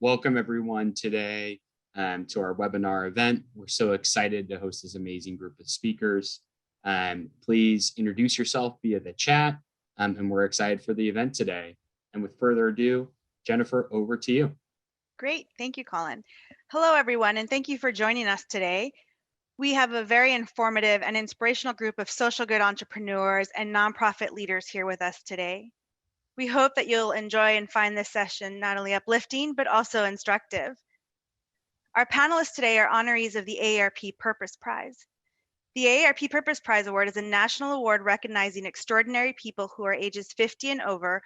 Welcome everyone today to our webinar event. We're so excited to host this amazing group of speakers. Please introduce yourself via the chat, and we're excited for the event today. And with further ado, Jennifer, over to you. Great, thank you, Colin. Hello everyone, and thank you for joining us today. We have a very informative and inspirational group of social good entrepreneurs and nonprofit leaders here with us today. We hope that you'll enjoy and find this session not only uplifting, but also instructive. Our panelists today are honorees of the AARP Purpose Prize. The AARP Purpose Prize Award is a national award recognizing extraordinary people who are ages 50 and over,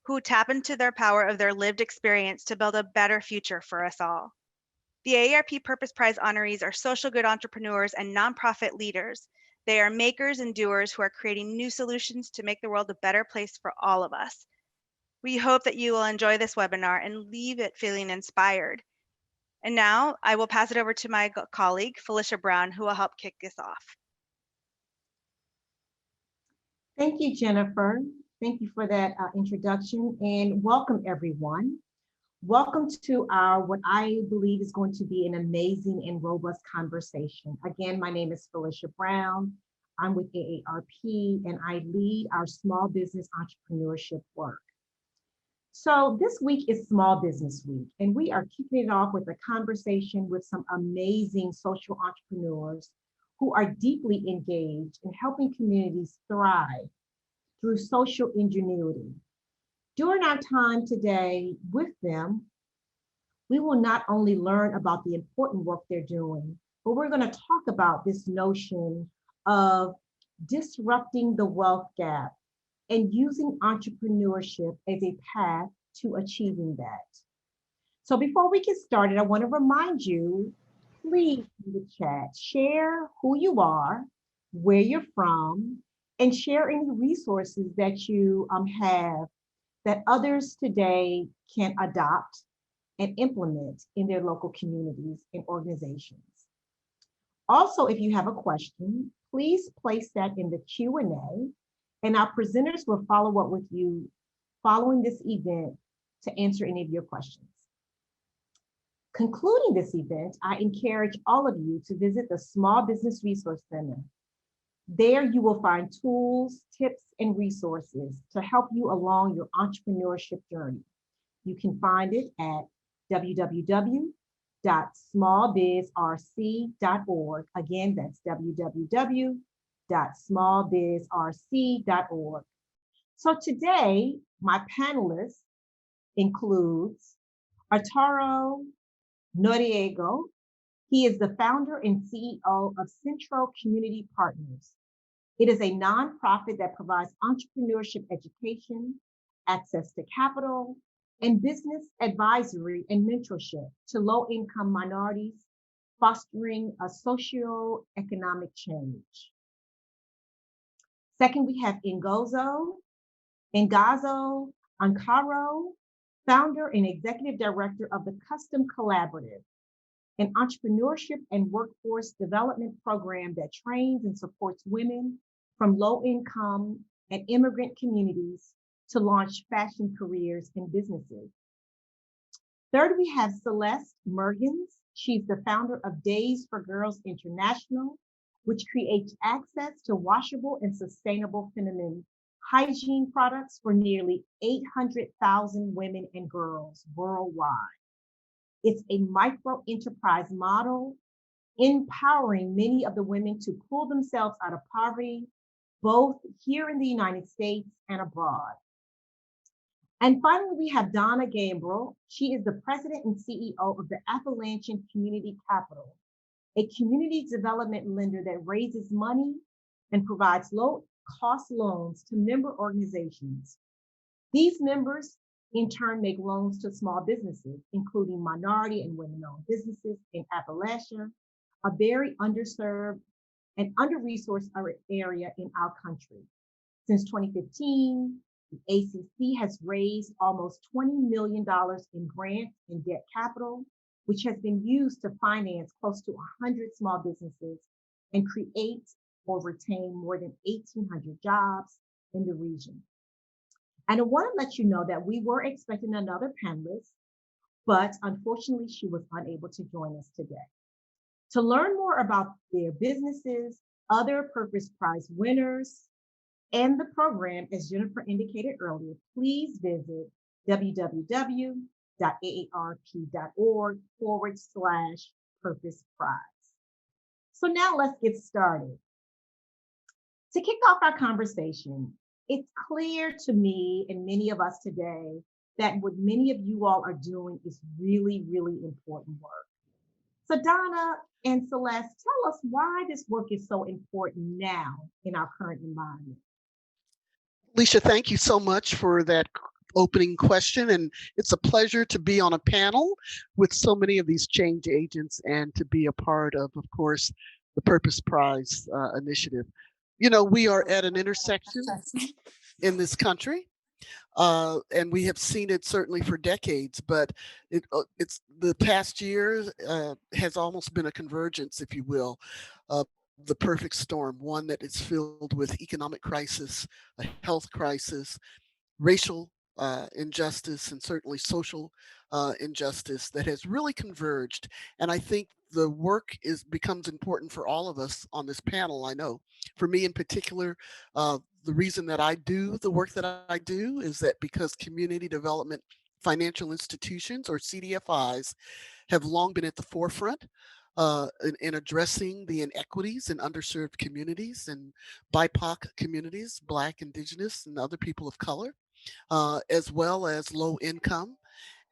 who tap into their power of their lived experience to build a better future for us all. The AARP Purpose Prize honorees are social good entrepreneurs and nonprofit leaders. They are makers and doers who are creating new solutions to make the world a better place for all of us. We hope that you will enjoy this webinar and leave it feeling inspired. And now I will pass it over to my colleague, Felicia Brown, who will help kick this off. Thank you, Jennifer. Thank you for that introduction, and welcome everyone. Welcome to our, what I believe is going to be an amazing and robust conversation. Again, my name is Felicia Brown. I'm with AARP, and I lead our small business entrepreneurship work. So this week is Small Business Week, and we are kicking it off with a conversation with some amazing social entrepreneurs who are deeply engaged in helping communities thrive through social ingenuity. During our time today with them, we will not only learn about the important work they're doing, but we're going to talk about this notion of disrupting the wealth gap and using entrepreneurship as a path to achieving that. So before we get started, I want to remind you, please in the chat, share who you are, where you're from, and share any resources that you have that others today can adopt and implement in their local communities and organizations. Also, if you have a question, please place that in the Q&A, and our presenters will follow up with you following this event to answer any of your questions. Concluding this event, I encourage all of you to visit the Small Business Resource Center. There you will find tools, tips, and resources to help you along your entrepreneurship journey. You can find it at www.smallbizrc.org. Again, that's www.smallbizrc.org. So today, my panelists includes Arturo Noriego. He is the founder and CEO of Centro Community Partners. It is a nonprofit that provides entrepreneurship education, access to capital, and business advisory and mentorship to low-income minorities, fostering a socioeconomic change. Second, we have Ngazo Ankaro, founder and executive director of the Custom Collaborative, an entrepreneurship and workforce development program that trains and supports women from low-income and immigrant communities to launch fashion careers and businesses. Third, we have Celeste Mergens. She's the founder of Days for Girls International, which creates access to washable and sustainable feminine hygiene products for nearly 800,000 women and girls worldwide. It's a micro enterprise model, empowering many of the women to pull themselves out of poverty, both here in the United States and abroad. And finally, we have Donna Gambrill. She is the president and CEO of the Appalachian Community Capital, a community development lender that raises money and provides low-cost loans to member organizations. These members in turn make loans to small businesses, including minority and women-owned businesses in Appalachia, a very underserved and under-resourced area in our country. Since 2015, the ACC has raised almost $20 million in grant and debt capital, which has been used to finance close to 100 small businesses and create or retain more than 1,800 jobs in the region. And I want to let you know that we were expecting another panelist, but unfortunately, she was unable to join us today. To learn more about their businesses, other Purpose Prize winners, and the program, as Jennifer indicated earlier, please visit www.aarp.org/Purpose Prize. So now let's get started. To kick off our conversation, it's clear to me and many of us today that what many of you all are doing is really, really important work. So Donna and Celeste, tell us why this work is so important now in our current environment. Alicia, thank you so much for that opening question. And it's a pleasure to be on a panel with so many of these change agents and to be a part of course, the Purpose Prize initiative. You know, we are at an intersection in this country. And we have seen it certainly for decades, but it's the past year has almost been a convergence, if you will, of the perfect storm, one that is filled with economic crisis, a health crisis, racial injustice, and certainly social injustice that has really converged. And I think the work becomes important for all of us on this panel. I know for me in particular, the reason that I do the work that I do is that because community development financial institutions, or CDFIs, have long been at the forefront in addressing the inequities in underserved communities and BIPOC communities, Black, Indigenous, and other people of color, as well as low income.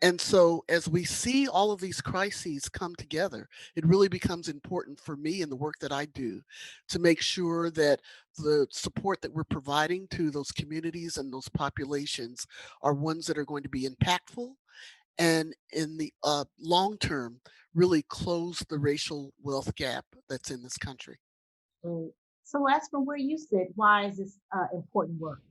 And so as we see all of these crises come together, it really becomes important for me in the work that I do to make sure that the support that we're providing to those communities and those populations are ones that are going to be impactful and in the long term, really close the racial wealth gap that's in this country. Great. Celeste, from where you sit, why is this important work?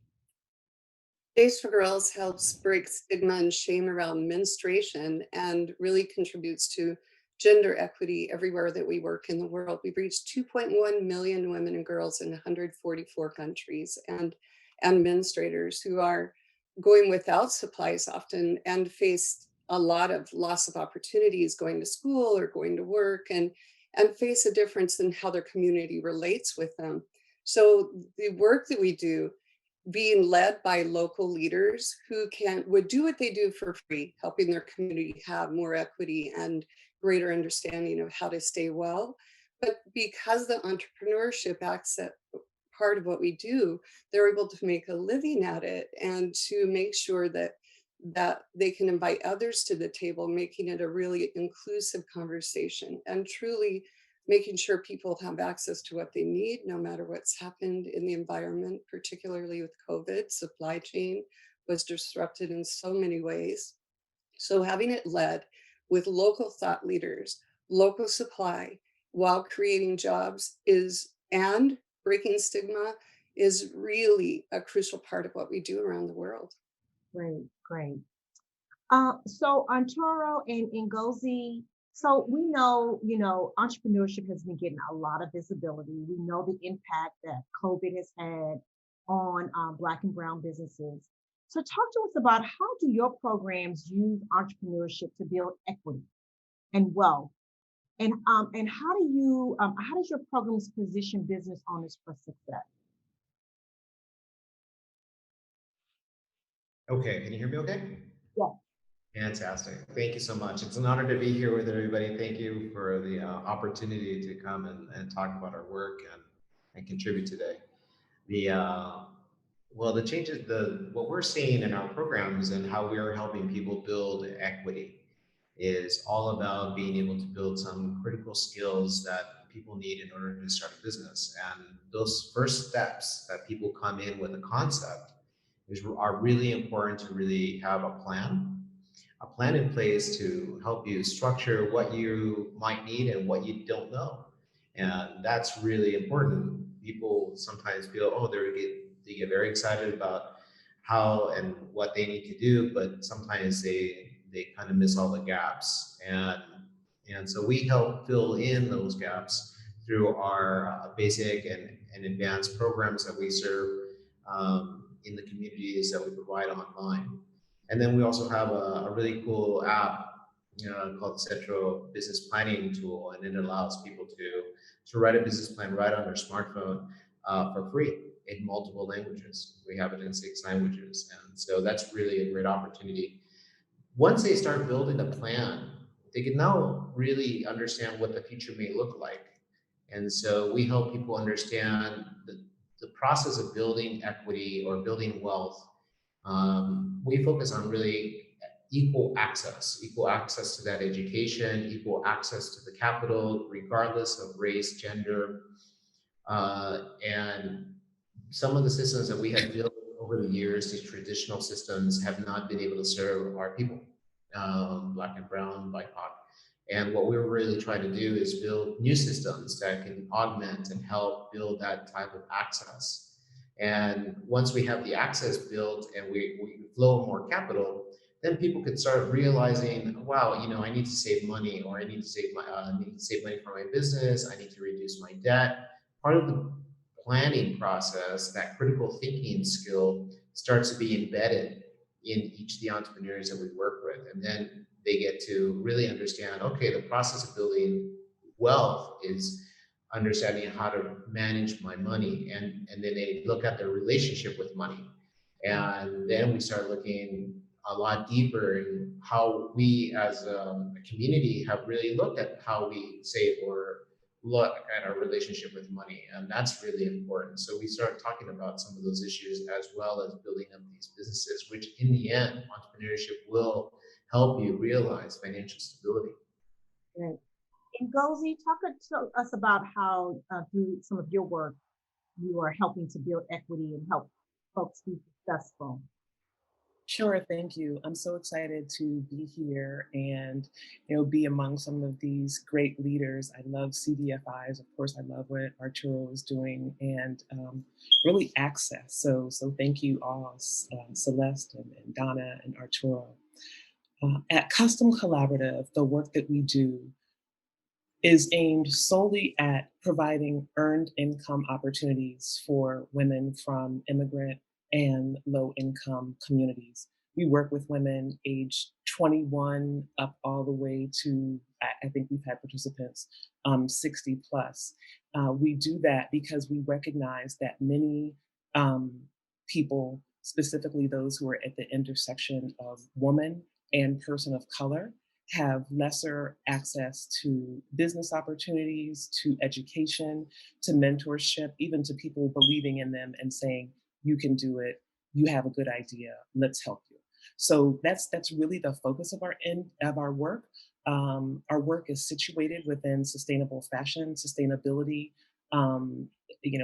Days for Girls helps break stigma and shame around menstruation and really contributes to gender equity everywhere that we work in the world. We've reached 2.1 million women and girls in 144 countries and menstruators who are going without supplies often and face a lot of loss of opportunities going to school or going to work and face a difference in how their community relates with them. So the work that we do being led by local leaders who would do what they do for free, helping their community have more equity and greater understanding of how to stay well. But because the entrepreneurship access part of what we do, they're able to make a living at it and to make sure that they can invite others to the table, making it a really inclusive conversation and truly making sure people have access to what they need, no matter what's happened in the environment, particularly with COVID. Supply chain was disrupted in so many ways. So having it led with local thought leaders, local supply, while creating jobs and breaking stigma is really a crucial part of what we do around the world. Great, great. So Antoro and Ngozi, so we know, entrepreneurship has been getting a lot of visibility. We know the impact that COVID has had on Black and Brown businesses. So talk to us about how do your programs use entrepreneurship to build equity and wealth? And how does your programs position business owners for success? Okay, can you hear me okay? Yeah. Fantastic. Thank you so much. It's an honor to be here with everybody. Thank you for the opportunity to come and talk about our work and contribute today. The changes, what we're seeing in our programs and how we are helping people build equity is all about being able to build some critical skills that people need in order to start a business. And those first steps that people come in with a concept are really important to really have a plan in place to help you structure what you might need and what you don't know. And that's really important. People sometimes feel, oh, they get very excited about how and what they need to do, but sometimes they kind of miss all the gaps. And so we help fill in those gaps through our basic and advanced programs that we serve in the communities that we provide online. And then we also have a really cool app called Central Business Planning tool, and it allows people to write a business plan right on their smartphone for free in multiple languages. We have it in 6 languages, and so that's really a great opportunity. Once they start building a plan, they can now really understand what the future may look like. And so we help people understand the process of building equity or building wealth. We focus on really equal access to that education, equal access to the capital, regardless of race, gender, and some of the systems that we have built over the years, these traditional systems, have not been able to serve our people, Black and Brown, BIPOC. And what we're really trying to do is build new systems that can augment and help build that type of access. And once we have the access built and we flow more capital, then people could start realizing, wow, I need to save money, or I need to save money for my business. I need to reduce my debt. Part of the planning process, that critical thinking skill, starts to be embedded in each of the entrepreneurs that we work with. And then they get to really understand, okay, the process of building wealth is understanding how to manage my money. And then they look at their relationship with money. And then we start looking a lot deeper in how we as a community have really looked at how we save or look at our relationship with money. And that's really important. So we start talking about some of those issues, as well as building up these businesses, which in the end, entrepreneurship will help you realize financial stability. Right. And Ngozi, talk to us about how through some of your work, you are helping to build equity and help folks be successful. Sure, thank you. I'm so excited to be here and be among some of these great leaders. I love CDFIs, of course. I love what Arturo is doing, and really access. So thank you all, Celeste and Donna and Arturo. At Custom Collaborative, the work that we do is aimed solely at providing earned income opportunities for women from immigrant and low income communities. We work with women aged 21 up all the way to, I think we've had participants 60 plus. We do that because we recognize that many people, specifically those who are at the intersection of woman and person of color, have lesser access to business opportunities, to education, to mentorship, even to people believing in them and saying, you can do it, you have a good idea, let's help you. So that's really the focus of our work. Our work is situated within sustainable fashion, sustainability,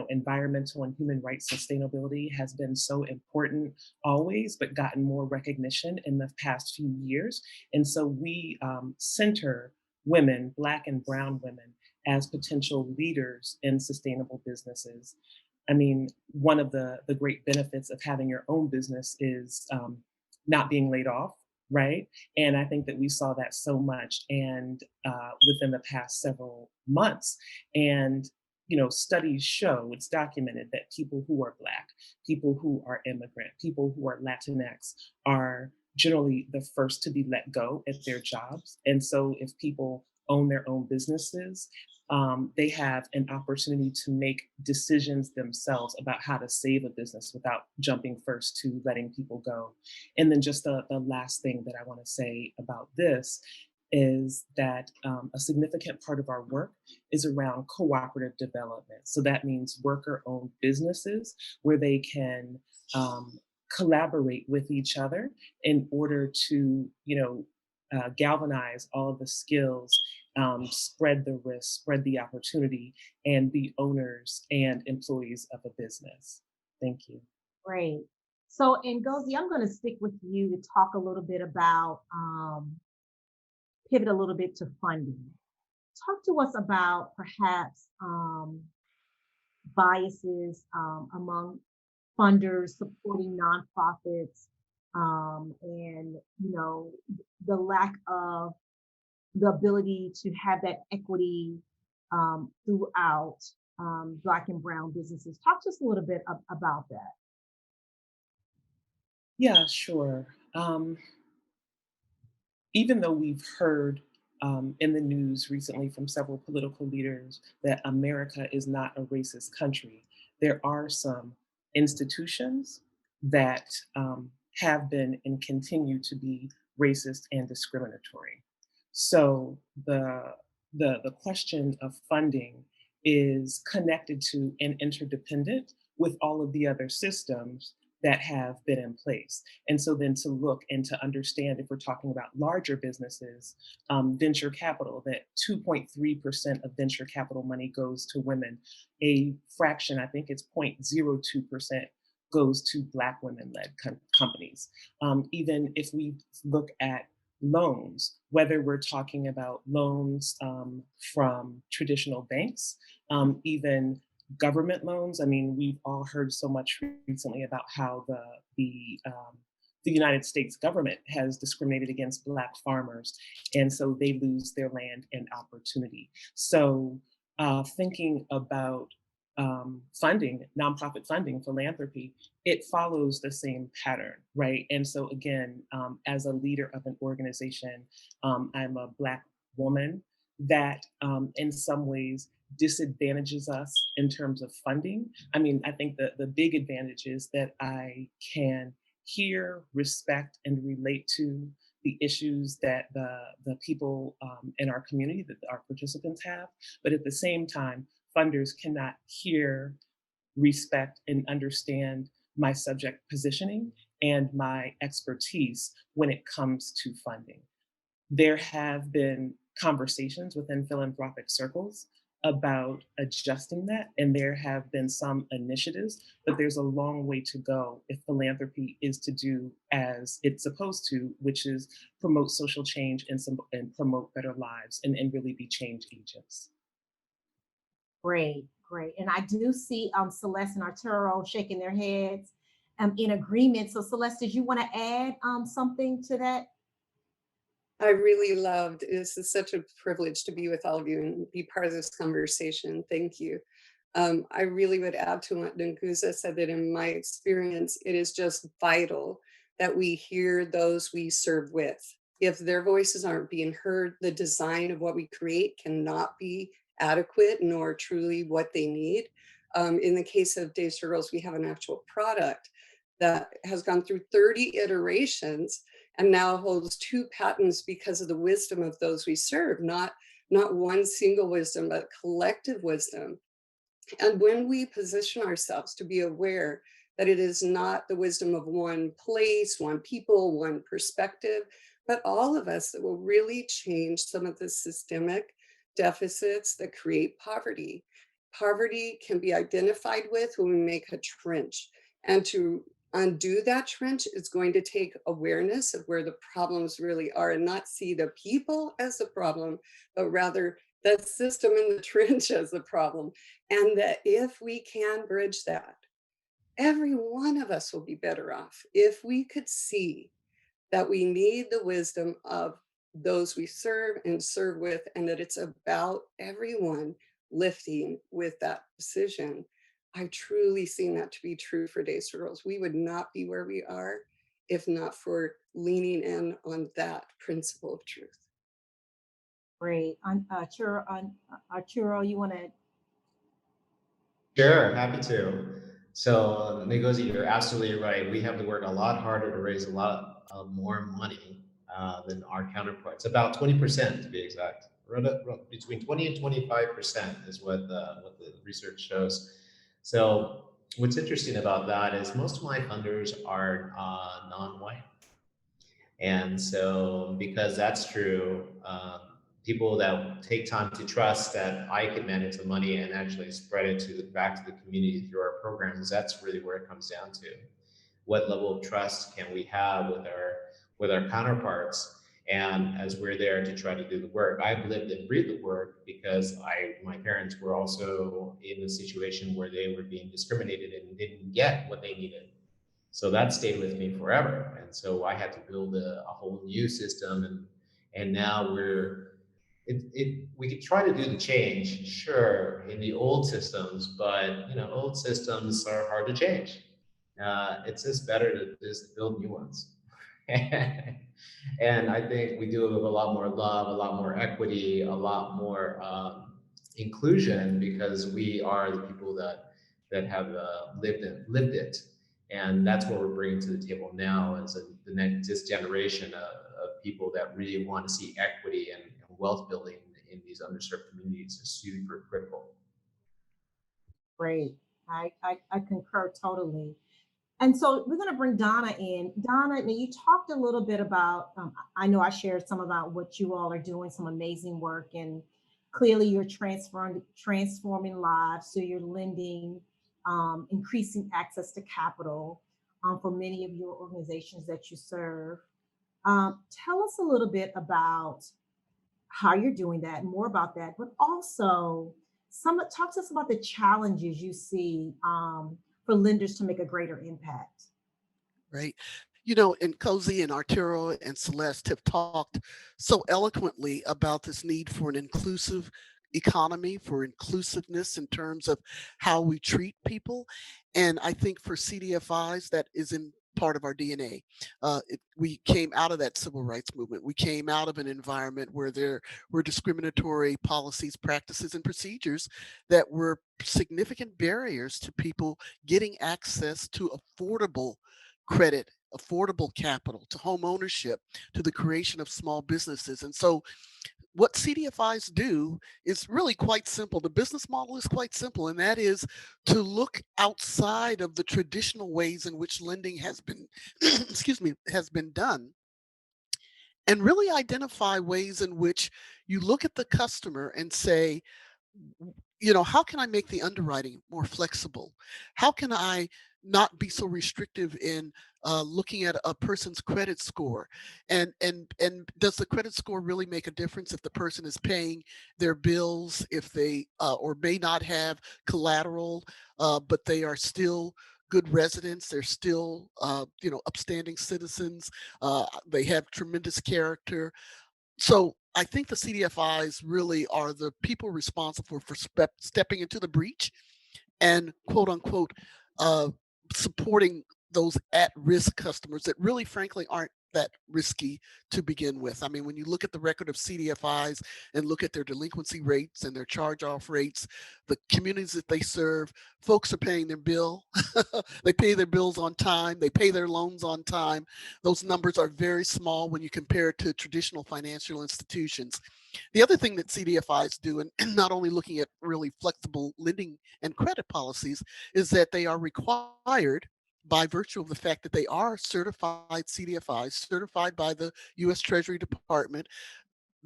environmental and human rights sustainability has been so important always, but gotten more recognition in the past few years. And so we center women, Black and Brown women, as potential leaders in sustainable businesses. I mean, one of the great benefits of having your own business is not being laid off, right? And I think that we saw that so much and within the past several months. And studies show, it's documented, that people who are Black, people who are immigrant, people who are Latinx are generally the first to be let go at their jobs. And so if people own their own businesses, they have an opportunity to make decisions themselves about how to save a business without jumping first to letting people go. And then just the last thing that I want to say about this is that a significant part of our work is around cooperative development. So that means worker-owned businesses where they can collaborate with each other in order to, galvanize all of the skills, spread the risk, spread the opportunity, and be owners and employees of a business. Thank you. Great. So, Ngozi, I'm going to stick with you to talk a little bit about pivot a little bit to funding. Talk to us about perhaps biases among funders supporting nonprofits and, the lack of the ability to have that equity throughout Black and Brown businesses. Talk to us a little bit about that. Yeah, sure. even though we've heard in the news recently from several political leaders that America is not a racist country, there are some institutions that have been and continue to be racist and discriminatory. So the question of funding is connected to and interdependent with all of the other systems that have been in place. And so then to look and to understand, if we're talking about larger businesses, venture capital, that 2.3% of venture capital money goes to women. A fraction, I think it's 0.02%, goes to Black women-led companies. Even if we look at loans, whether we're talking about loans from traditional banks, even government loans. I mean, we've all heard so much recently about how the United States government has discriminated against Black farmers, and so they lose their land and opportunity. So, thinking about funding, nonprofit funding, philanthropy, it follows the same pattern, right? And so, again, as a leader of an organization, I'm a Black woman that, in some ways, disadvantages us in terms of funding. I mean, I think the big advantage is that I can hear, respect, and relate to the issues that the people in our community, that our participants have. But at the same time, funders cannot hear, respect, and understand my subject positioning and my expertise when it comes to funding. There have been conversations within philanthropic circles about adjusting that, and there have been some initiatives, but there's a long way to go if philanthropy is to do as it's supposed to, which is promote social change and promote better lives and really be change agents. Great, great. And I do see Celeste and Arturo shaking their heads in agreement. So Celeste, did you want to add something to that? I really loved, this is such a privilege to be with all of you and be part of this conversation. Thank you. I really would add to what Nguza said, that in my experience, it is just vital that we hear those we serve with. If their voices aren't being heard, the design of what we create cannot be adequate nor truly what they need. In the case of Days for Girls, we have an actual product that has gone through 30 iterations and now holds 2 patents because of the wisdom of those we serve, not one single wisdom, but collective wisdom. And when we position ourselves to be aware that it is not the wisdom of one place, one people, one perspective, but all of us, that will really change some of the systemic deficits that create poverty. Poverty can be identified with when we make a trench. And to undo that trench is going to take awareness of where the problems really are, and not see the people as the problem, but rather the system in the trench as the problem. And that if we can bridge that, every one of us will be better off. If we could see that we need the wisdom of those we serve and serve with, and that it's about everyone lifting with that decision. I've truly seen that to be true for Days for Girls. We would not be where we are if not for leaning in on that principle of truth. Great. Arturo, you want to? Sure, happy to. So, Ngozi, you're absolutely right. We have to work a lot harder to raise a lot more money than our counterparts. About 20% to be exact. Between 20 and 25% is what the research shows. So, what's interesting about that is most of my funders are non-white. And so, because that's true, people that take time to trust that I can manage the money and actually spread it back to the community through our programs, that's really where it comes down to. What level of trust can we have with our counterparts? And as we're there to try to do the work, I've lived and breathed the work because my parents were also in a situation where they were being discriminated and didn't get what they needed. So that stayed with me forever. And so I had to build a whole new system, and now we could try to do the change, sure, in the old systems, but old systems are hard to change. It's just better to just build new ones. And I think we do it with a lot more love, a lot more equity, a lot more inclusion, because we are the people that have lived it, and that's what we're bringing to the table now as the next generation of people that really want to see equity and wealth building in these underserved communities is super critical. Great. I concur totally. And so we're going to bring Donna in. Donna, now you talked a little bit about, I know I shared some about what you all are doing, some amazing work, and clearly you're transforming lives. So you're lending, increasing access to capital for many of your organizations that you serve. Tell us a little bit about how you're doing that, more about that, but also talk to us about the challenges you see for lenders to make a greater impact. Right. And Cozy and Arturo and Celeste have talked so eloquently about this need for an inclusive economy, for inclusiveness in terms of how we treat people. And I think for CDFIs, that is in part of our DNA. We came out of that civil rights movement. We came out of an environment where there were discriminatory policies, practices, and procedures that were significant barriers to people getting access to affordable credit, affordable capital, to home ownership, to the creation of small businesses. And so what CDFIs do is really quite simple. The business model is quite simple, and that is to look outside of the traditional ways in which lending has been, excuse me, has been done, and really identify ways in which you look at the customer and say, how can I make the underwriting more flexible? How can I not be so restrictive in looking at a person's credit score? And does the credit score really make a difference if the person is paying their bills, if they or may not have collateral, but they are still good residents, they're still upstanding citizens, they have tremendous character. So I think the CDFIs really are the people responsible for stepping into the breach and quote unquote uh, supporting those at-risk customers that really frankly aren't that risky to begin with. I mean, when you look at the record of CDFIs and look at their delinquency rates and their charge-off rates, the communities that they serve, folks are paying their bill. They pay their bills on time. They pay their loans on time. Those numbers are very small when you compare it to traditional financial institutions. The other thing that CDFIs do, and not only looking at really flexible lending and credit policies, is that they are required by virtue of the fact that they are certified CDFIs, certified by the US Treasury Department.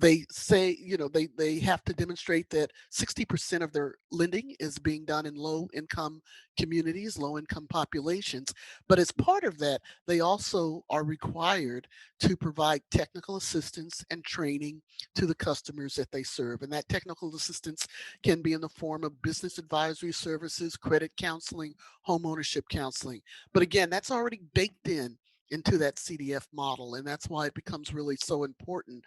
They say, they have to demonstrate that 60% of their lending is being done in low income communities, low income populations. But as part of that, they also are required to provide technical assistance and training to the customers that they serve. And that technical assistance can be in the form of business advisory services, credit counseling, home ownership counseling. But again, that's already baked into that CDF model. And that's why it becomes really so important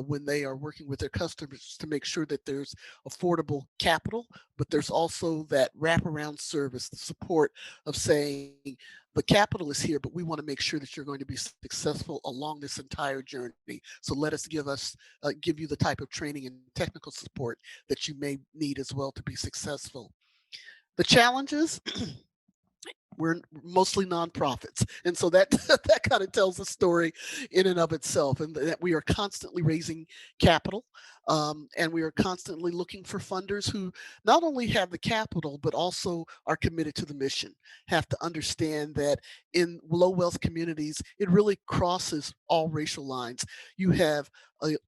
when they are working with their customers to make sure that there's affordable capital, but there's also that wraparound service, the support of saying, the capital is here, but we want to make sure that you're going to be successful along this entire journey. So let us give you the type of training and technical support that you may need as well to be successful. The challenges, we're mostly nonprofits, and so that that kind of tells the story in and of itself, and that we are constantly raising capital, and we are constantly looking for funders who not only have the capital but also are committed to the mission, have to understand that in low wealth communities it really crosses all racial lines. You have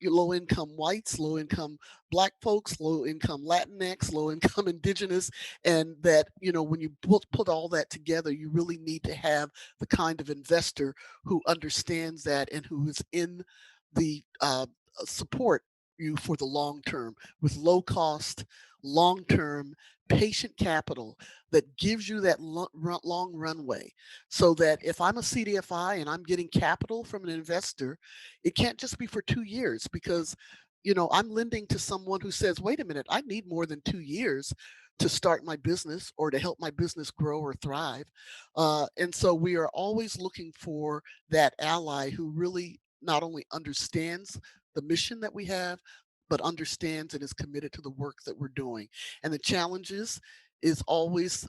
low income whites, low income Black folks, low income Latinx, low income indigenous, and that when you put all that together, you really need to have the kind of investor who understands that and who is in the support you for the long term with low cost, long term, patient capital that gives you that long runway, so that if I'm a CDFI and I'm getting capital from an investor, it can't just be for 2 years, because I'm lending to someone who says, wait a minute, I need more than 2 years to start my business or to help my business grow or thrive. And so we are always looking for that ally who really not only understands the mission that we have, but understands and is committed to the work that we're doing. And the challenges is always,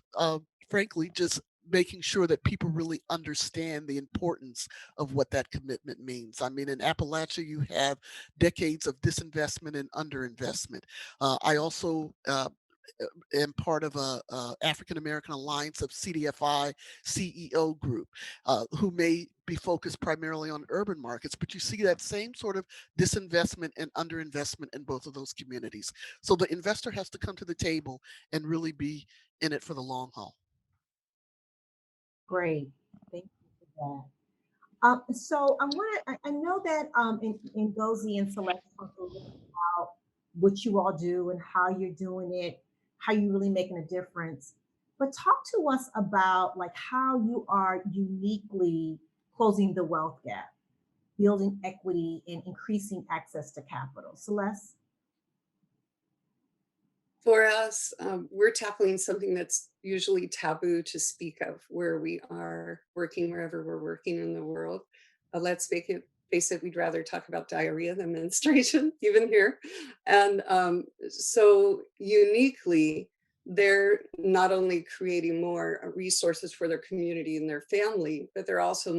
frankly, just making sure that people really understand the importance of what that commitment means. I mean, in Appalachia, you have decades of disinvestment and underinvestment. I also am part of a African American Alliance of CDFI CEO group, who may be focused primarily on urban markets, but you see that same sort of disinvestment and underinvestment in both of those communities. So the investor has to come to the table and really be in it for the long haul. Great. Thank you for that. So I know that in Gozi and Celeste talked a little bit about what you all do and how you're doing it, how you're really making a difference. But talk to us about like how you are uniquely closing the wealth gap, building equity and increasing access to capital. Celeste? For us, we're tackling something that's usually taboo to speak of where we are working, wherever we're working in the world. Let's face it, we'd rather talk about diarrhea than menstruation, even here. And so uniquely, they're not only creating more resources for their community and their family, but they're also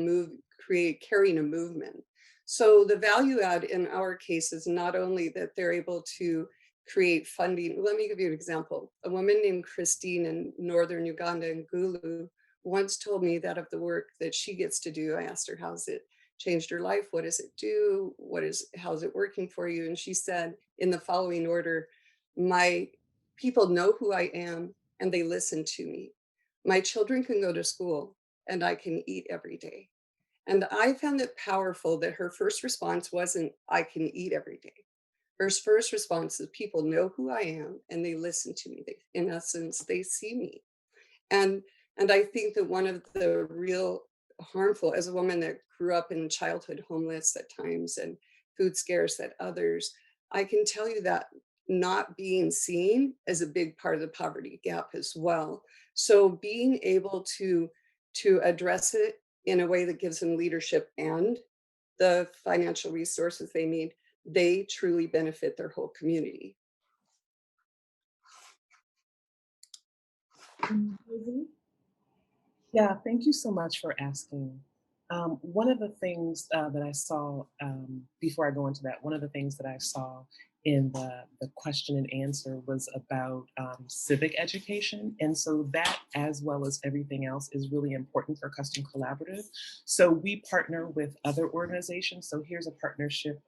carrying a movement. So the value add in our case is not only that they're able to create funding. Let me give you an example. A woman named Christine in northern Uganda in Gulu once told me that of the work that she gets to do, I asked her, how's it changed her life? What does it do? How's it working for you? And she said in the following order, my people know who I am and they listen to me. My children can go to school and I can eat every day. And I found it powerful that her first response wasn't, I can eat every day. Her first response is people know who I am and they listen to me. In essence, they see me. And and I think that one of the real harmful, as a woman that grew up in childhood homeless at times and food scarce at others, I can tell you that not being seen is a big part of the poverty gap as well. So being able to address it in a way that gives them leadership and the financial resources they need, they truly benefit their whole community. Gozi? Yeah, thank you so much for asking. One of the things that I saw, before I go into that, one of the things that I saw in the question and answer was about civic education. And so that, as well as everything else, is really important for Custom Collaborative. So we partner with other organizations. So here's a partnership,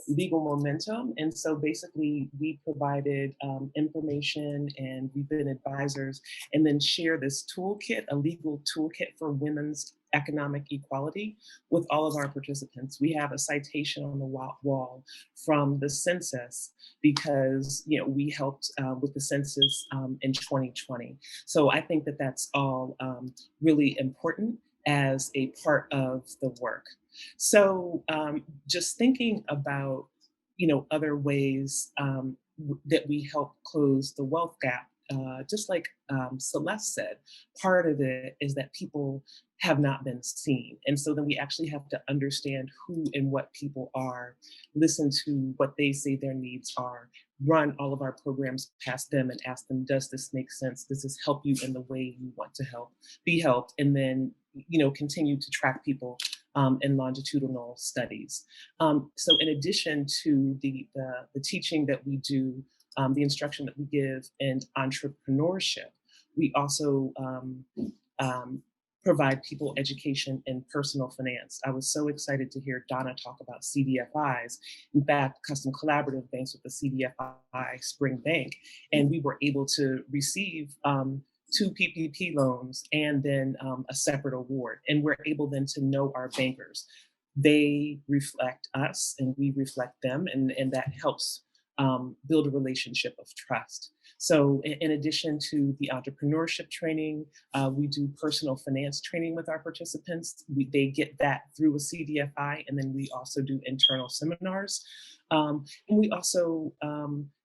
Legal Momentum. And so basically we provided information and we've been advisors and then share this toolkit, a legal toolkit for women's economic equality with all of our participants. We have a citation on the wall from the census because we helped with the census in 2020. So I think that that's all really important as a part of the work. So just thinking about other ways that we help close the wealth gap. Just like Celeste said, part of it is that people have not been seen. And so then we actually have to understand who and what people are, listen to what they say their needs are, run all of our programs past them and ask them, does this make sense? Does this help you in the way you want to be helped? And then, continue to track people in longitudinal studies. So in addition to the teaching that we do, the instruction that we give in entrepreneurship, we also provide people education in personal finance. I was so excited to hear Donna talk about CDFIs. In fact, Custom Collaborative banks with the CDFI Spring Bank, and we were able to receive 2 PPP loans and then a separate award. And we're able then to know our bankers. They reflect us and we reflect them, and that helps build a relationship of trust. So in addition to the entrepreneurship training, we do personal finance training with our participants. They get that through a CDFI, and then we also do internal seminars. And we also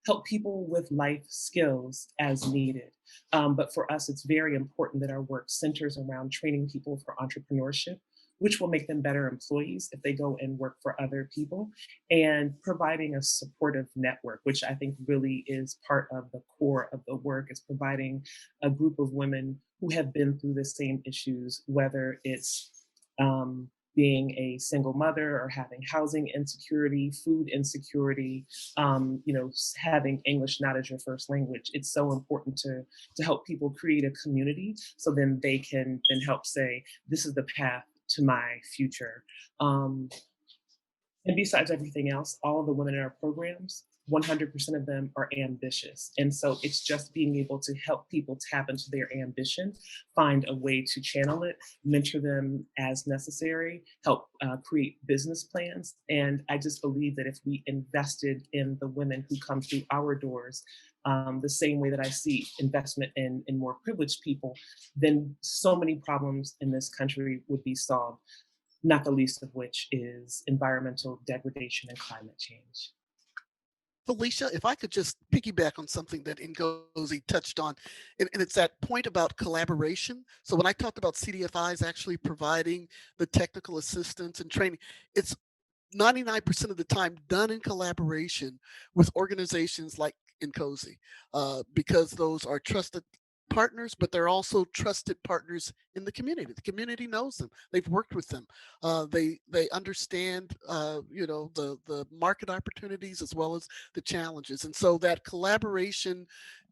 help people with life skills as needed. But for us, it's very important that our work centers around training people for entrepreneurship, which will make them better employees if they go and work for other people, and providing a supportive network, which I think really is part of the core of the work, is providing a group of women who have been through the same issues, whether it's being a single mother or having housing insecurity, food insecurity, having English not as your first language. It's so important to help people create a community so then they can then help say, this is the path to my future. And besides everything else, all of the women in our programs, 100% of them are ambitious. And so it's just being able to help people tap into their ambition, find a way to channel it, mentor them as necessary, help create business plans. And I just believe that if we invested in the women who come through our doors, the same way that I see investment in more privileged people, then so many problems in this country would be solved, not the least of which is environmental degradation and climate change. Felicia, if I could just piggyback on something that Ngozi touched on, and it's that point about collaboration. So when I talked about CDFIs actually providing the technical assistance and training, it's 99% of the time done in collaboration with organizations like Ngozi, because those are trusted partners, but they're also trusted partners in the community. The community knows them. They've worked with them. They understand the market opportunities as well as the challenges. And so that collaboration,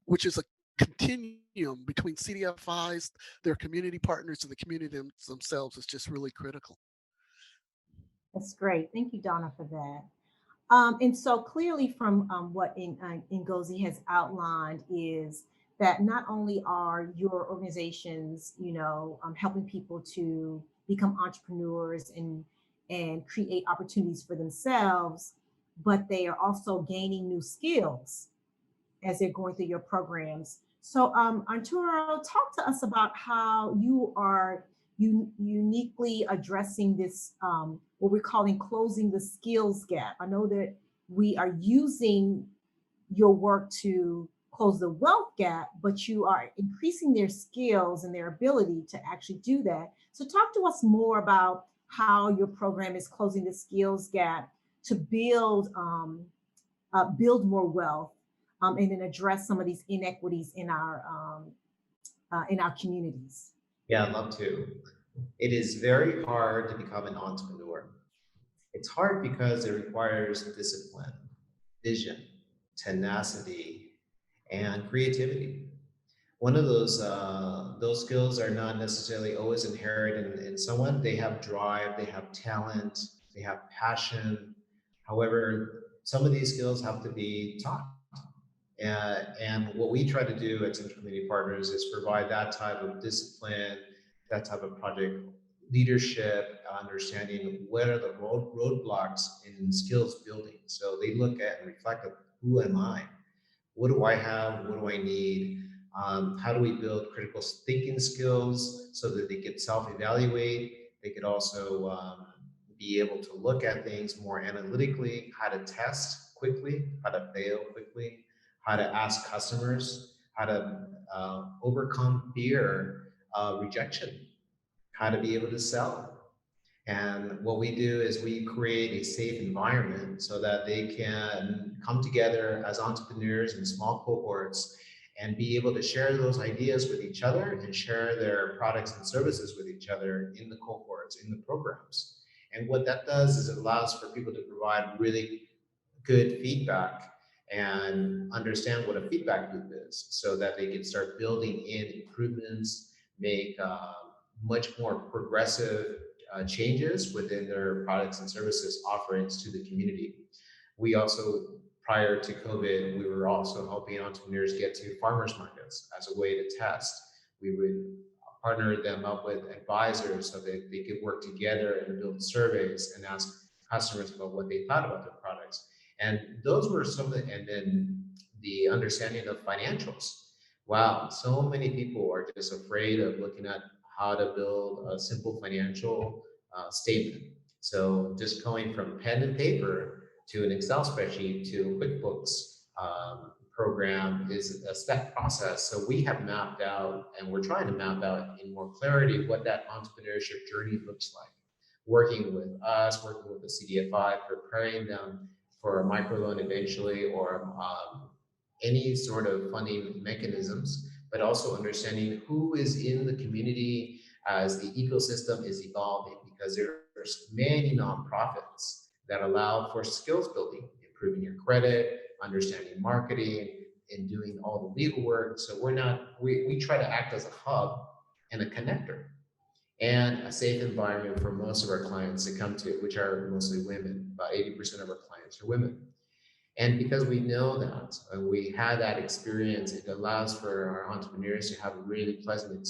which is a continuum between CDFIs, their community partners, and the community themselves, is just really critical. That's great. Thank you, Donna, for that. And so clearly from what Ngozi has outlined is that not only are your organizations, helping people to become entrepreneurs and create opportunities for themselves, but they are also gaining new skills as they're going through your programs. So Arturo, talk to us about how you are uniquely addressing this, what we're calling closing the skills gap. I know that we are using your work to close the wealth gap, but you are increasing their skills and their ability to actually do that. So talk to us more about how your program is closing the skills gap to build more wealth, and then address some of these inequities in our communities. Yeah, I'd love to. It is very hard to become an entrepreneur. It's hard because it requires discipline, vision, tenacity, and creativity. One of those skills are not necessarily always inherent in someone. They have drive, they have talent, they have passion. However, some of these skills have to be taught. And what we try to do at Central Community Partners is provide that type of discipline, that type of project leadership, understanding what are the roadblocks in skills building. So they look at and reflect on, who am I? What do I have? What do I need? How do we build critical thinking skills so that they could self-evaluate? They could also be able to look at things more analytically, how to test quickly, how to fail quickly, how to ask customers, how to overcome fear, rejection, how to be able to sell. And what we do is we create a safe environment so that they can come together as entrepreneurs in small cohorts and be able to share those ideas with each other and share their products and services with each other in the cohorts, in the programs. And what that does is it allows for people to provide really good feedback and understand what a feedback loop is so that they can start building in improvements, make much more progressive changes within their products and services offerings to the community. We also, prior to COVID, we were also helping entrepreneurs get to farmers markets as a way to test. We would partner them up with advisors so that they could work together and build surveys and ask customers about what they thought about their products. And those were some of the, and then the understanding of financials. Wow, so many people are just afraid of looking at how to build a simple financial statement. So just going from pen and paper to an Excel spreadsheet to a QuickBooks program is a step process. So we have mapped out, and we're trying to map out in more clarity what that entrepreneurship journey looks like. Working with us, working with the CDFI, preparing them for a microloan eventually, or any sort of funding mechanisms, but also understanding who is in the community as the ecosystem is evolving, because there's many nonprofits that allow for skills building, improving your credit, understanding marketing, and doing all the legal work. So we try to act as a hub and a connector and a safe environment for most of our clients to come to, which are mostly women. About 80% of our clients are women. And because we know that, and we had that experience, it allows for our entrepreneurs to have a really pleasant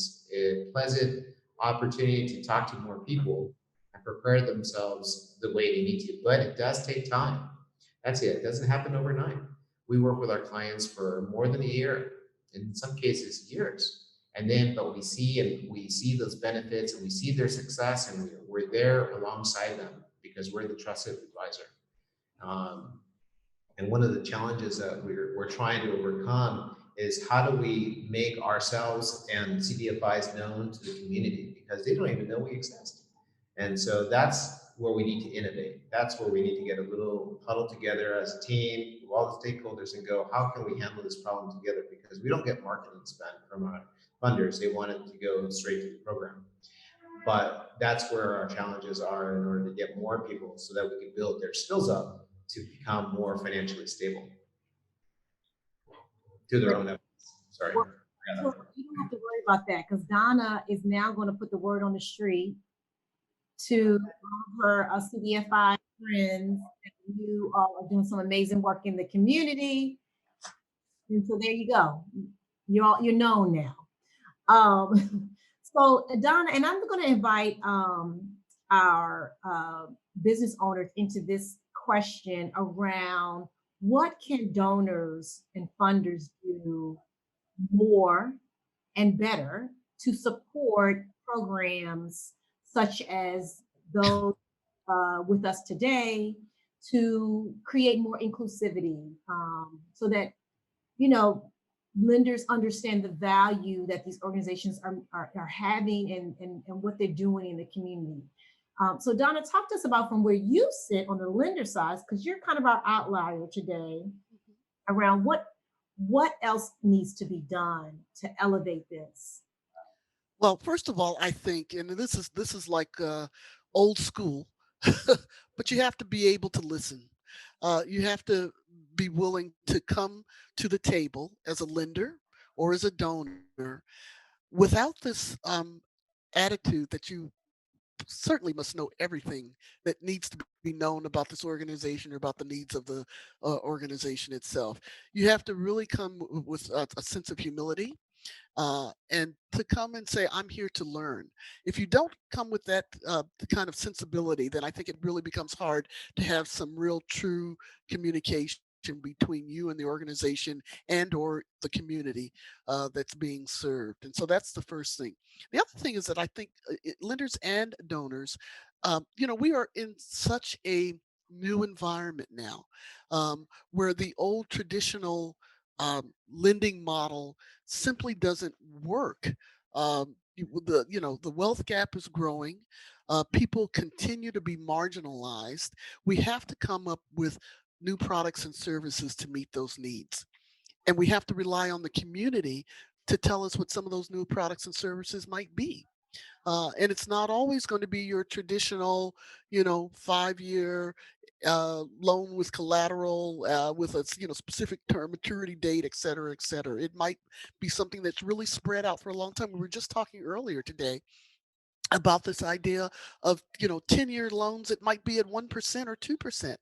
opportunity to talk to more people and prepare themselves the way they need to. But it does take time. That's it. It doesn't happen overnight. We work with our clients for more than a year, in some cases years. And then, but we see those benefits, and we see their success, and we're there alongside them because we're the trusted advisor. Um, and one of the challenges that we're trying to overcome is, how do we make ourselves and CDFIs known to the community, because they don't even know we exist. And so that's where we need to innovate. That's where we need to get a little huddle together as a team, with all the stakeholders, and go, how can we handle this problem together? Because we don't get marketing spend from our funders. They want it to go straight to the program. But that's where our challenges are, in order to get more people so that we can build their skills up to become more financially stable to their own efforts. Sorry. Well, so you don't have to worry about that, because Donna is now going to put the word on the street to all her CDFI friends. You all are doing some amazing work in the community. And so there you go. You're known now. So Donna, and I'm going to invite our business owners into this question around, what can donors and funders do more and better to support programs such as those with us today, to create more inclusivity, so that, you know, lenders understand the value that these organizations are having, and what they're doing in the community. So Donna, talk to us about, from where you sit on the lender side, because you're kind of our outlier today, around what else needs to be done to elevate this. Well, first of all, I think, and this is like old school, but you have to be able to listen. You have to be willing to come to the table as a lender or as a donor, without this attitude that you certainly must know everything that needs to be known about this organization, or about the needs of the organization itself. You have to really come with a sense of humility, and to come and say, I'm here to learn. If you don't come with that kind of sensibility, then I think it really becomes hard to have some real true communication between you and the organization, and or the community that's being served. And so that's the first thing. The other thing is that I think lenders and donors, we are in such a new environment now, where the old traditional lending model simply doesn't work. The wealth gap is growing. People continue to be marginalized. We have to come up with new products and services to meet those needs, and we have to rely on the community to tell us what some of those new products and services might be. And it's not always going to be your traditional, 5-year loan with collateral, with a specific term, maturity date, et cetera, et cetera. It might be something that's really spread out for a long time. We were just talking earlier today about this idea of 10-year loans. It might be at 1% or 2%,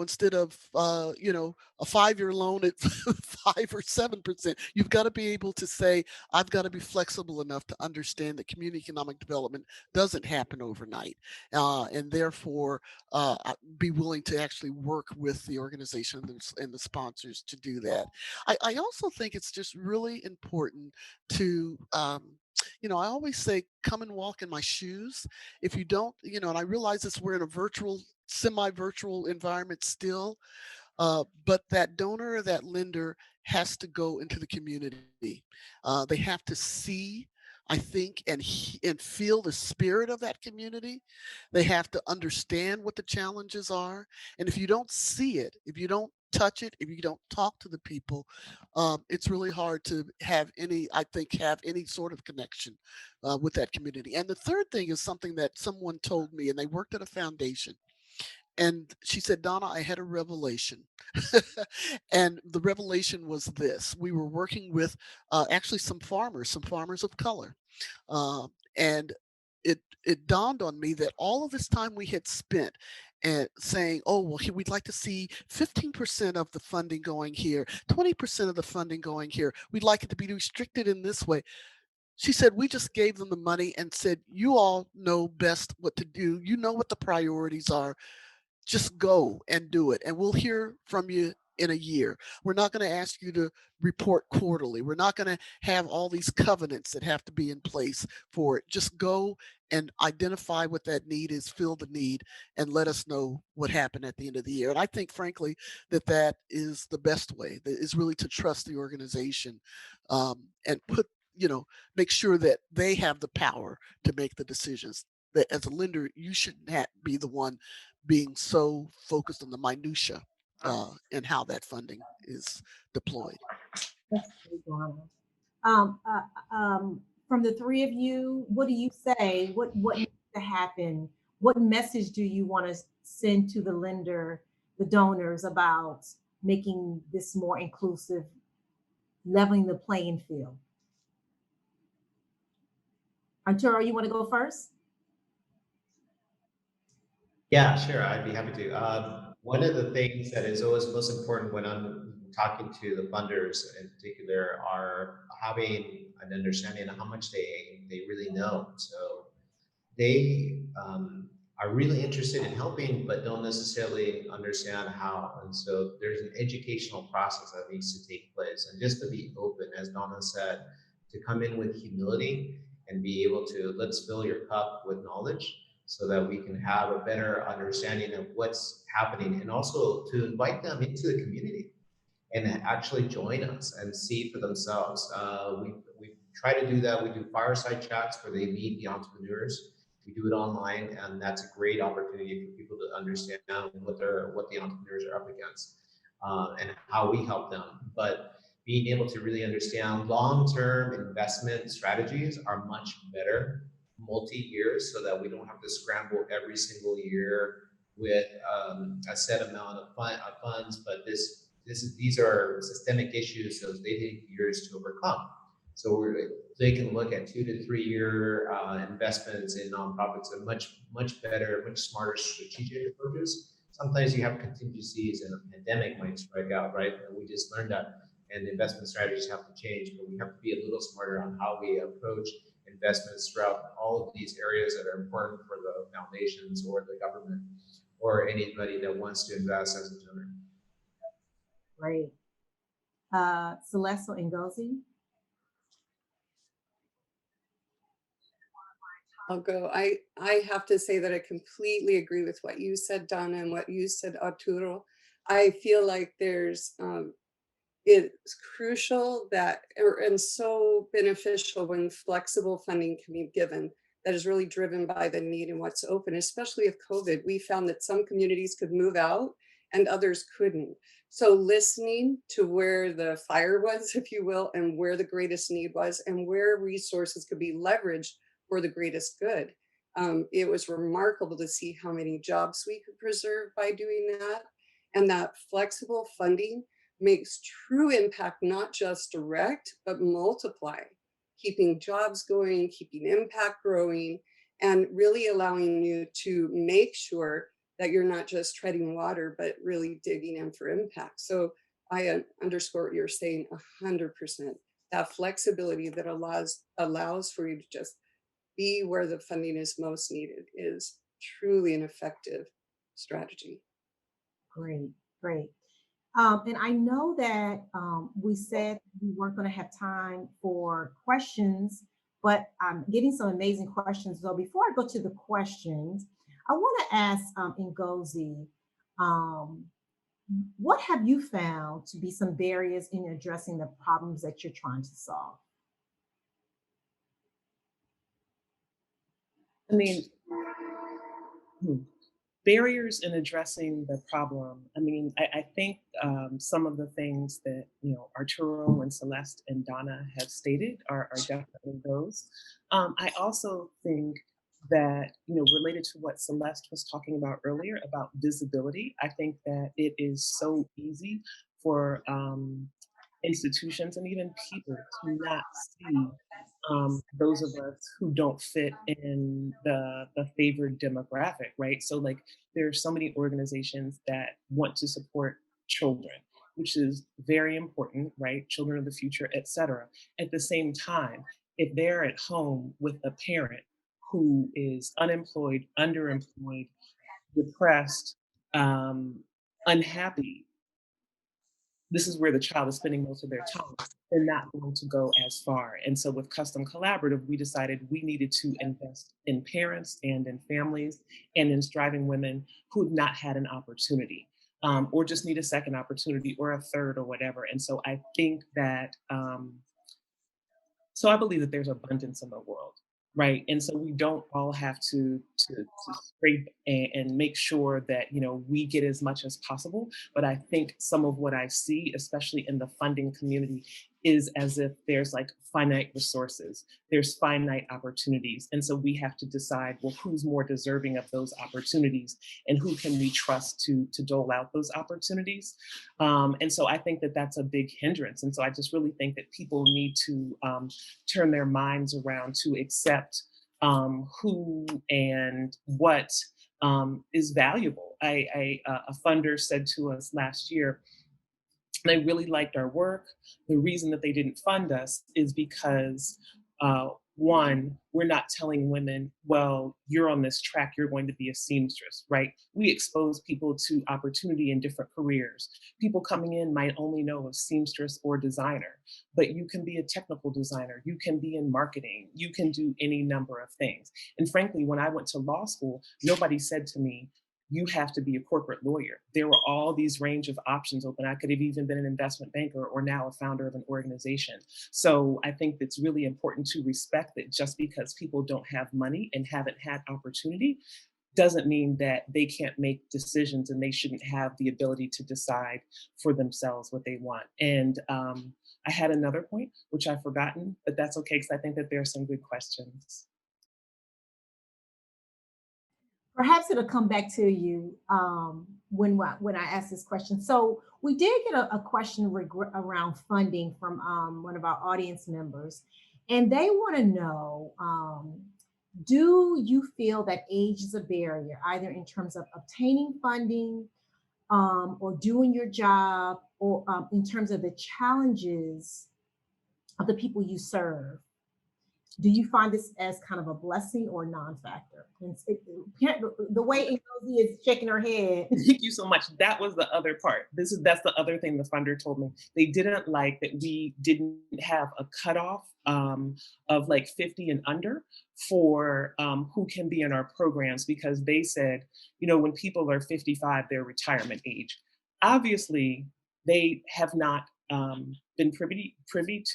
instead of a 5-year loan at 5 or 7%. You've got to be able to say, I've got to be flexible enough to understand that community economic development doesn't happen overnight, and therefore be willing to actually work with the organization and the sponsors to do that. I also think it's just really important to I always say, come and walk in my shoes. If you don't, and I realize this, we're in a virtual, semi-virtual environment still, but that donor or that lender has to go into the community. They have to see, I think, and feel the spirit of that community. They have to understand what the challenges are. And if you don't see it, if you don't touch it, if you don't talk to the people, it's really hard to have any, I think, have any sort of connection with that community. And the third thing is something that someone told me, and they worked at a foundation. And she said, Donna, I had a revelation. And the revelation was this: we were working with actually some farmers of color. And it dawned on me that all of this time we had spent and saying, oh, well, we'd like to see 15% of the funding going here, 20% of the funding going here. We'd like it to be restricted in this way. She said, we just gave them the money and said, you all know best what to do. You know what the priorities are. Just go and do it, and we'll hear from you in a year. We're not going to ask you to report quarterly. We're not going to have all these covenants that have to be in place for it. Just go and identify what that need is, fill the need, and let us know what happened at the end of the year. And I think, frankly, that is the best way, that is really to trust the organization, and make sure that they have the power to make the decisions. That as a lender, you shouldn't be the one being so focused on the minutia and how that funding is deployed. That's great, Donna. Um, uh, from the three of you, what do you say? What needs to happen? What message do you want to send to the lender, the donors, about making this more inclusive, leveling the playing field? Arturo, you want to go first? Yeah, sure. I'd be happy to. One of the things that is always most important when I'm talking to the funders in particular are having an understanding of how much they really know. So they are really interested in helping, but don't necessarily understand how. And so there's an educational process that needs to take place. And just to be open, as Donna said, to come in with humility and be able to, let's fill your cup with knowledge so that we can have a better understanding of what's happening, and also to invite them into the community and actually join us and see for themselves. We try to do that. We do fireside chats where they meet the entrepreneurs. We do it online, and that's a great opportunity for people to understand what the entrepreneurs are up against, and how we help them. But being able to really understand long-term investment strategies are much better multi-years, so that we don't have to scramble every single year with a set amount of funds. But these are systemic issues, so they take years to overcome. So they can look at 2 to 3 year investments in nonprofits, and much better, much smarter strategic approaches. Sometimes you have contingencies, and a pandemic might strike out, right? And we just learned that, and the investment strategies have to change, but we have to be a little smarter on how we approach investments throughout all of these areas that are important for the foundations or the government or anybody that wants to invest as a donor. Great. Celeste Ngozi? I'll go. I have to say that I completely agree with what you said, Donna, and what you said, Arturo. I feel like it's crucial and so beneficial when flexible funding can be given that is really driven by the need and what's open, especially with COVID. We found that some communities could move out and others couldn't. So listening to where the fire was, if you will, and where the greatest need was, and where resources could be leveraged for the greatest good. It was remarkable to see how many jobs we could preserve by doing that. And that flexible funding makes true impact, not just direct, but multiply. keeping jobs going, keeping impact growing, and really allowing you to make sure that you're not just treading water, but really digging in for impact. So I underscore what you're saying 100%. That flexibility that allows for you to just be where the funding is most needed is truly an effective strategy. Great, great. And I know that we said we weren't going to have time for questions, but I'm getting some amazing questions. So before I go to the questions, I want to ask Ngozi, um, what have you found to be some barriers in addressing the problems that you're trying to solve? I mean, hmm, barriers in addressing the problem. I mean, I think some of the things that, Arturo and Celeste and Donna have stated are definitely those. I also think that, related to what Celeste was talking about earlier about visibility, I think that it is so easy for institutions and even people to not see those of us who don't fit in the favored demographic, right? So like there are so many organizations that want to support children, which is very important, right? Children of the future, et cetera. At the same time, if they're at home with a parent who is unemployed, underemployed, depressed, um, unhappy, this is where the child is spending most of their time. They're not going to go as far. And so with Custom Collaborative, we decided we needed to invest in parents and in families and in striving women who've not had an opportunity, or just need a second opportunity or a third or whatever. And so I think that so I believe that there's abundance in the world, right? And so we don't all have to scrape and make sure that we get as much as possible. But I think some of what I see, especially in the funding community, is as if there's like finite resources, there's finite opportunities. And so we have to decide, well, who's more deserving of those opportunities and who can we trust to dole out those opportunities? And so I think that that's a big hindrance. And so I just really think that people need to turn their minds around to accept who and what is valuable. A funder said to us last year, they really liked our work. The reason that they didn't fund us is because one, we're not telling women, well, you're on this track, you're going to be a seamstress, right? We expose people to opportunity in different careers. People coming in might only know of seamstress or designer, but you can be a technical designer, you can be in marketing, you can do any number of things. And frankly, when I went to law school, nobody said to me, you have to be a corporate lawyer. There were all these range of options open. I could have even been an investment banker or now a founder of an organization. So I think it's really important to respect that just because people don't have money and haven't had opportunity doesn't mean that they can't make decisions and they shouldn't have the ability to decide for themselves what they want. And I had another point, which I've forgotten, but that's okay because I think that there are some good questions. Perhaps it'll come back to you when I ask this question. So we did get a question around funding from one of our audience members, and they want to know, do you feel that age is a barrier, either in terms of obtaining funding or doing your job, or in terms of the challenges of the people you serve? Do you find this as kind of a blessing or non-factor? And the way Ngozi is shaking her head. Thank you so much. That was the other part. That's the other thing the funder told me. They didn't like that we didn't have a cutoff of like 50 and under for who can be in our programs, because they said, when people are 55, their retirement age. Obviously, they have not been privy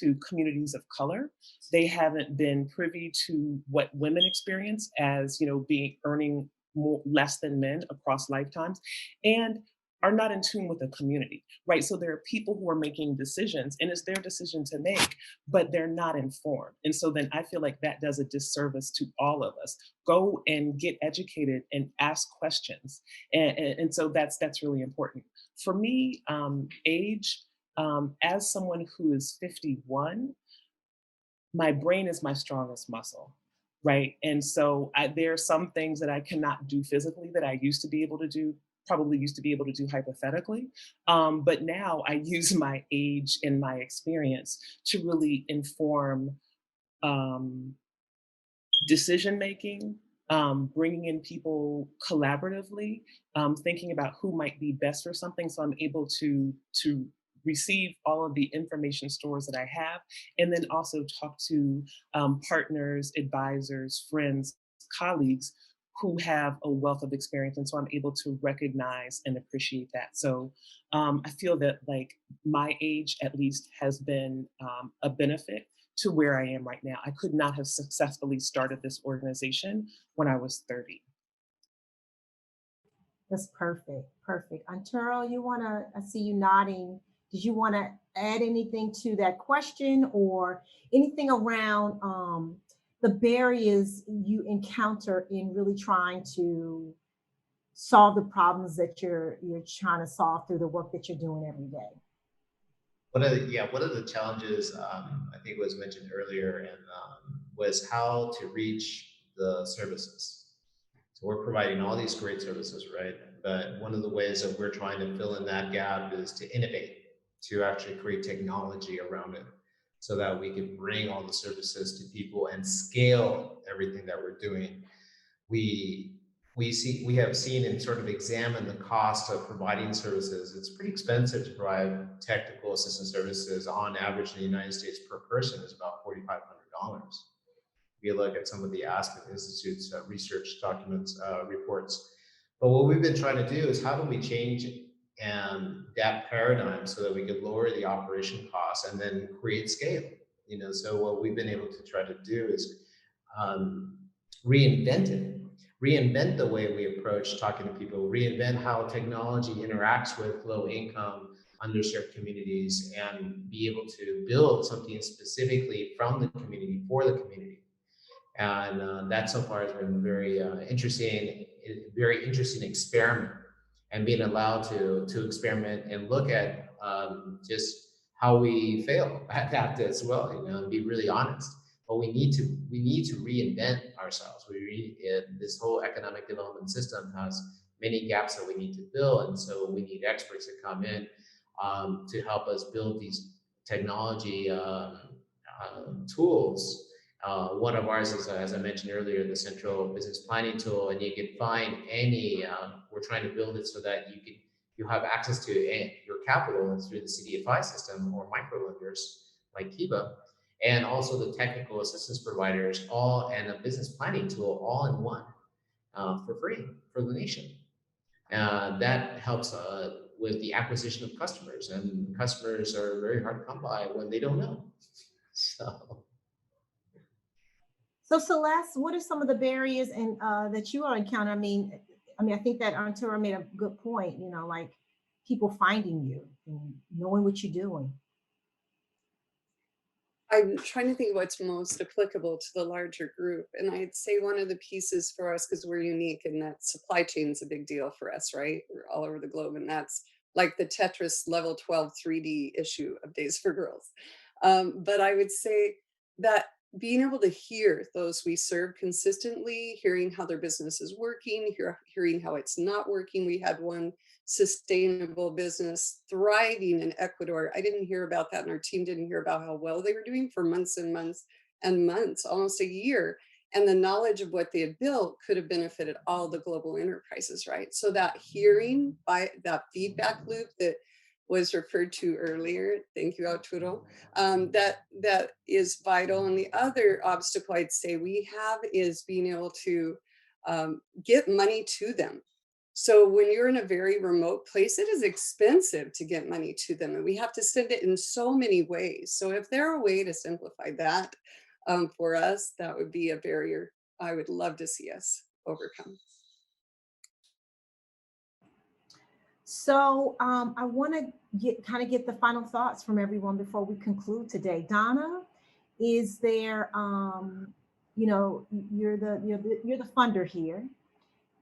to communities of color. They haven't been privy to what women experience as, being earning less than men across lifetimes, and are not in tune with the community, right? So there are people who are making decisions and it's their decision to make, but they're not informed. And so then I feel like that does a disservice to all of us. Go and get educated and ask questions. And so that's really important. For me, age, as someone who is 51, my brain is my strongest muscle, right? And so there are some things that I cannot do physically that I used to be able to do, probably used to be able to do hypothetically. But now I use my age and my experience to really inform um, decision making, bringing in people collaboratively, thinking about who might be best for something. So I'm able to receive all of the information stores that I have, and then also talk to partners, advisors, friends, colleagues who have a wealth of experience, and so I'm able to recognize and appreciate that. So I feel that like my age at least has been a benefit to where I am right now. I could not have successfully started this organization when I was 30. That's perfect. Perfect. Antero, you want to, I see you nodding. Did you want to add anything to that question or anything around the barriers you encounter in really trying to solve the problems that you're trying to solve through the work that you're doing every day? One of the challenges I think was mentioned earlier and was how to reach the services. So we're providing all these great services, right? But one of the ways that we're trying to fill in that gap is to innovate, to actually create technology around it so that we can bring all the services to people and scale everything that we're doing. We we have seen and sort of examined the cost of providing services. It's pretty expensive to provide technical assistance services. On average in the United States per person is about $4,500. If you look at some of the Aspen Institute's research documents, reports. But what we've been trying to do is how do we change that paradigm so that we could lower the operation costs and then create scale? So what we've been able to try to do is um, reinvent it, reinvent the way we approach talking to people, reinvent how technology interacts with low income, underserved communities, and be able to build something specifically from the community for the community. And that so far has been very interesting experiment, and being allowed to experiment and look at just how we fail at that as well, and be really honest. But we need to reinvent ourselves. This whole economic development system has many gaps that we need to fill, and so we need experts to come in to help us build these technology tools. One of ours is, as I mentioned earlier, the central business planning tool, and you can find any. We're trying to build it so that you have access to your capital through the CDFI system or microlenders like Kiva, and also the technical assistance providers, all and a business planning tool all in one for free for the nation. That helps with the acquisition of customers, and customers are very hard to come by when they don't know. So. So Celeste, what are some of the barriers and that you are encountering? I think that Antero made a good point, like people finding you and knowing what you're doing. I'm trying to think what's most applicable to the larger group. And I'd say one of the pieces for us, because we're unique in that supply chain is a big deal for us, right? We're all over the globe. And that's like the Tetris level 12 3D issue of Days for Girls. But I would say that being able to hear those we serve consistently, hearing how their business is working, hearing how it's not working. We had one sustainable business thriving in Ecuador. I didn't hear about that, and our team didn't hear about how well they were doing for months and months and months, almost a year. And the knowledge of what they had built could have benefited all the global enterprises, right? So that hearing, by that feedback loop that was referred to earlier, thank you, Arturo, that is vital. And the other obstacle I'd say we have is being able to get money to them. So when you're in a very remote place, it is expensive to get money to them, and we have to send it in so many ways. So if there are a way to simplify that for us, that would be a barrier I would love to see us overcome. So I want to get the final thoughts from everyone before we conclude today. Donna, is there, you're the funder here.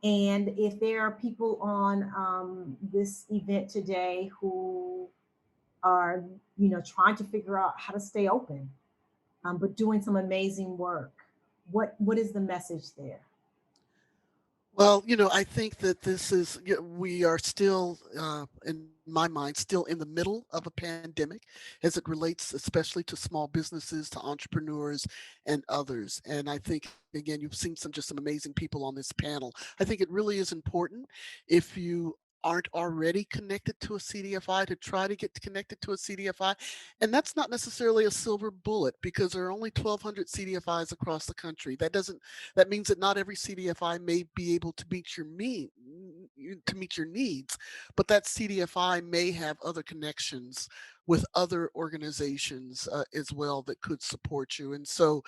And if there are people on this event today who are, trying to figure out how to stay open, but doing some amazing work. What is the message there? Well, I think that we are still, in my mind, still in the middle of a pandemic as it relates especially to small businesses, to entrepreneurs and others. And I think, again, you've seen some amazing people on this panel. I think it really is important, if you aren't already connected to a CDFI, to try to get connected to a CDFI. And that's not necessarily a silver bullet, because there are only 1,200 CDFIs across the country. That means that not every CDFI may be able to meet your needs, but that CDFI may have other connections with other organizations as well that could support you. And so,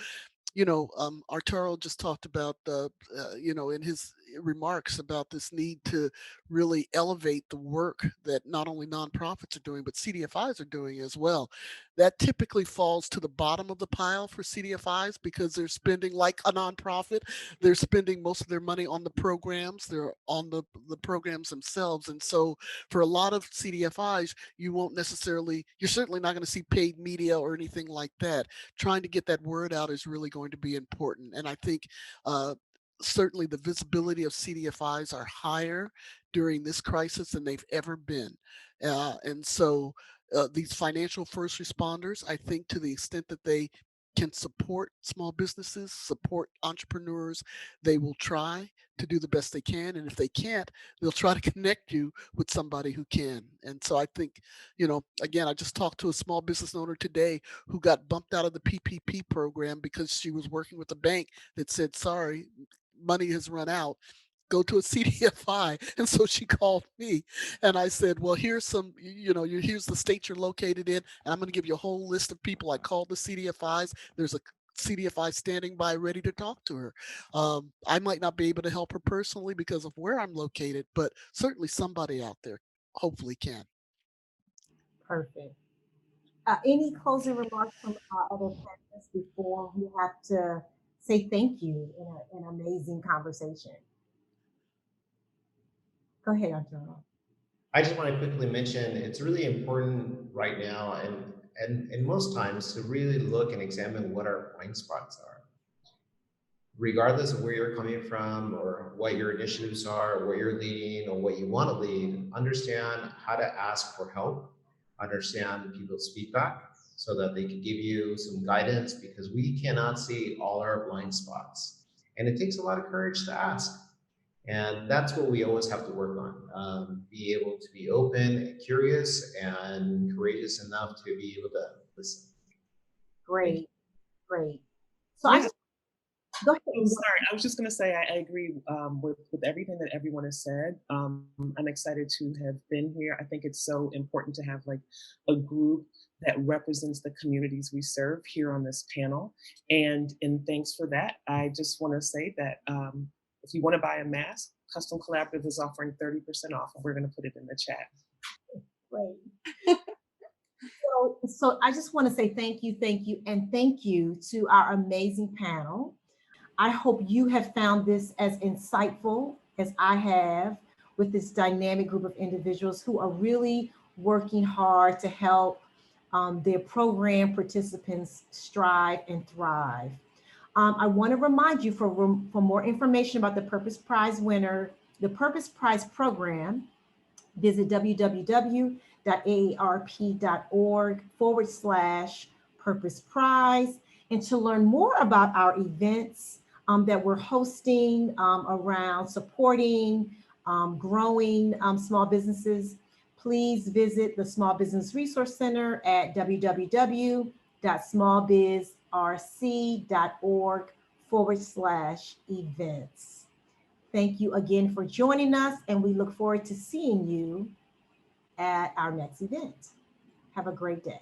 Arturo just talked about, in his remarks, about this need to really elevate the work that not only nonprofits are doing, but CDFIs are doing as well. That typically falls to the bottom of the pile for CDFIs, because they're spending, like a nonprofit, they're spending most of their money on the programs. They're on the programs themselves. And so for a lot of CDFIs, you're certainly not going to see paid media or anything like that. Trying to get that word out is really going to be important. And I think certainly the visibility of CDFIs are higher during this crisis than they've ever been. And so these financial first responders, I think, to the extent that they can support small businesses, support entrepreneurs, they will try to do the best they can. And if they can't, they'll try to connect you with somebody who can. And so I think, again, I just talked to a small business owner today who got bumped out of the PPP program because she was working with a bank that said, sorry, money has run out. Go to a CDFI. And so she called me, and I said, well, here's here's the state you're located in. And I'm going to give you a whole list of people. I called the CDFIs. There's a CDFI standing by ready to talk to her. I might not be able to help her personally because of where I'm located, but certainly somebody out there hopefully can. Perfect. Any closing remarks from our other panelists before we have to say thank you in an amazing conversation? Go ahead, Arturo. I just want to quickly mention, it's really important right now and most times to really look and examine what our blind spots are. Regardless of where you're coming from or what your initiatives are, or where you're leading or what you want to lead, understand how to ask for help, understand people's feedback so that they can give you some guidance, because we cannot see all our blind spots. And it takes a lot of courage to ask. And that's what we always have to work on. Be able to be open and curious and courageous enough to be able to listen. Great, great. So Yeah. I just go ahead. I'm sorry. I was just going to say I agree with everything that everyone has said. I'm excited to have been here. I think it's so important to have like a group that represents the communities we serve here on this panel. And thanks for that. I just want to say that if you want to buy a mask, Custom Collaborative is offering 30% off, and we're going to put it in the chat. Great. So I just want to say thank you, and thank you to our amazing panel. I hope you have found this as insightful as I have, with this dynamic group of individuals who are really working hard to help their program participants strive and thrive. I want to remind you, for more information about the Purpose Prize winner, the Purpose Prize program, visit www.aarp.org/Purpose Prize. And to learn more about our events that we're hosting around supporting, growing small businesses, please visit the Small Business Resource Center at www.smallbizrc.org/events. Thank you again for joining us, and we look forward to seeing you at our next event. Have a great day.